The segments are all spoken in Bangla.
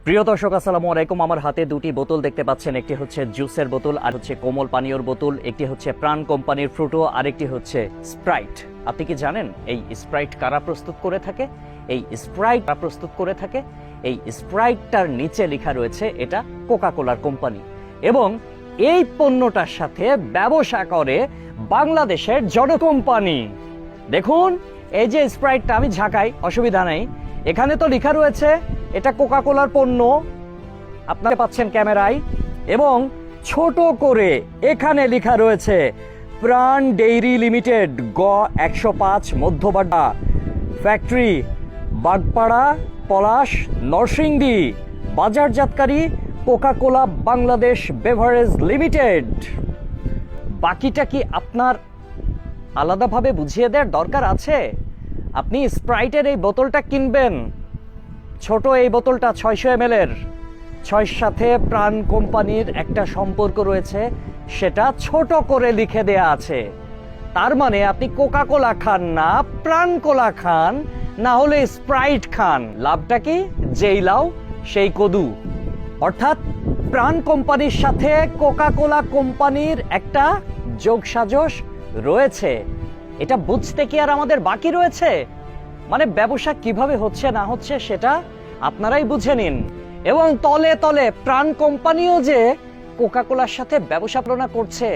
প্রিয় দর্শক, আসসালামু আলাইকুম। আমার হাতে দুটি বোতল দেখতে পাচ্ছেন, একটি হচ্ছে জুসের বোতল আর হচ্ছে কোমল পানীয়র বোতল। একটি হচ্ছে প্রাণ কোম্পানির ফ্রুটো আর একটি হচ্ছে স্প্রাইট। আপনি কি জানেন এই স্প্রাইট কারা প্রস্তুত করে থাকে? এই স্প্রাইটটার নিচে লেখা রয়েছে এটা কোকা কোলার কোম্পানি, এবং এই পণ্যটার সাথে ব্যবসা করে বাংলাদেশের জড় কোম্পানি। দেখুন, এই যে স্প্রাইটটা আমি ঝাঁকাই, অসুবিধা নেই। এখানে তো লেখা রয়েছে এটা কোকা কোলার পণ্য, আপনারা পাচ্ছেন ক্যামেরায়, এবং ছোট করে এখানে লেখা রয়েছে প্রাণ ডেইরি লিমিটেড, গ 105, মধ্যবাড্ডা ফ্যাক্টরি, বাগপাড়া, পলাশ, নরসিংদী, বাজারজাতকারী Coca Cola Bangladesh beverage limited. বাকিটা কি আপনার আলাদাভাবে বুঝিয়ে দেওয়ার দরকার আছে? আপনি স্প্রাইটের এই বোতলটা কিনবেন, ছোট এই বোতলটা 600 ml এর, 6 সাথে প্রাণ কোম্পানির একটা সম্পর্ক রয়েছে, সেটা ছোট করে লিখে দেয়া আছে। তার মানে আপনি কোকা কোলা খান না, প্রাণ কোলা খান, না হলে স্প্রাইট খান। লাভটা কি? যেই লাউ সেই কদু। অর্থাৎ প্রাণ কোম্পানির সাথে কোকা কোলা কোম্পানির একটা যোগসাজশ রয়েছে। এটা বুঝতে কি আর আমাদের বাকি রয়েছে? মানে ব্যবসা কিভাবে হচ্ছে না হচ্ছে সেটা আপনারাই বুঝে নিন। এবং তলে তলে প্রাণ কোম্পানিও যে কোকা কোলার সাথে ব্যবসা প্রণা করছে,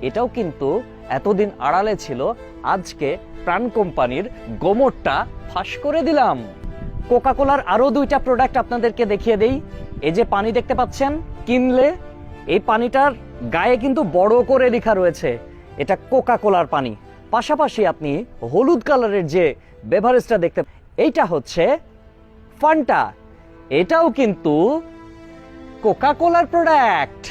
এটাও কিন্তু এতদিন আড়ালে ছিল। আজকে প্রাণ কোম্পানির গোমরটা ফাঁস করে দিলাম। কোকা কোলার আরো দুইটা প্রোডাক্ট আপনাদেরকে দেখিয়ে দেই। এই যে পানি দেখতে পাচ্ছেন, কিনলে এই পানিটার গায়ে কিন্তু বড় করে লেখা রয়েছে এটা কোকা কোলার পানি। পাশাপাশি আপনি হলুদ কালারের যে বেভারেজটা দেখতে, এইটা হচ্ছে ফান্টা, এটাও কিন্তু কোকা কোলার প্রোডাক্ট।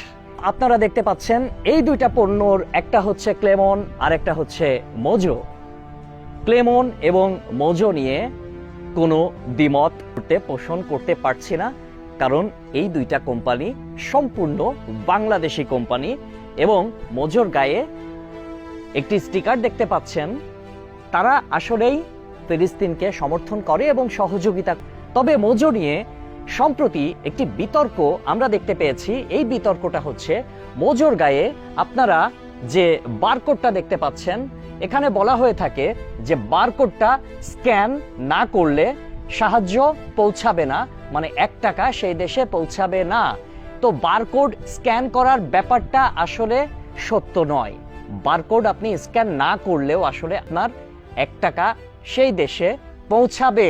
আপনারা দেখতে পাচ্ছেন এই দুইটা পণ্যর, একটা হচ্ছে ক্লেমন আর একটা হচ্ছে মোজো। ক্লেমন এবং মোজো নিয়ে কোনো দ্বিমত পোষণ করতে পারছি না, কারণ এই দুইটা কোম্পানি সম্পূর্ণ বাংলাদেশি কোম্পানি। এবং মোজোর গায়ে একটি স্টিকার দেখতে পাচ্ছেন, তারা আসলেই ফিলিস্তিনকে সমর্থন করে এবং সহযোগিতা। তবে মোজো নিয়ে সম্প্রতি একটি বিতর্ক আমরা দেখতে পেয়েছি। এই বিতর্কটা হচ্ছে মোজোর গায়ে আপনারা যে বারকোডটা দেখতে পাচ্ছেন, এখানে বলা হয়ে থাকে যে বারকোডটা স্ক্যান না করলে সাহায্য পৌঁছাবে না, মানে 1 টাকা সেই দেশে পৌঁছাবে না। তো বারকোড স্ক্যান করার ব্যাপারটা আসলে সত্য নয়। বারকোড আপনি স্ক্যান না করলেও আসলে আপনার 1 টাকা সেই দেশে পৌঁছাবে।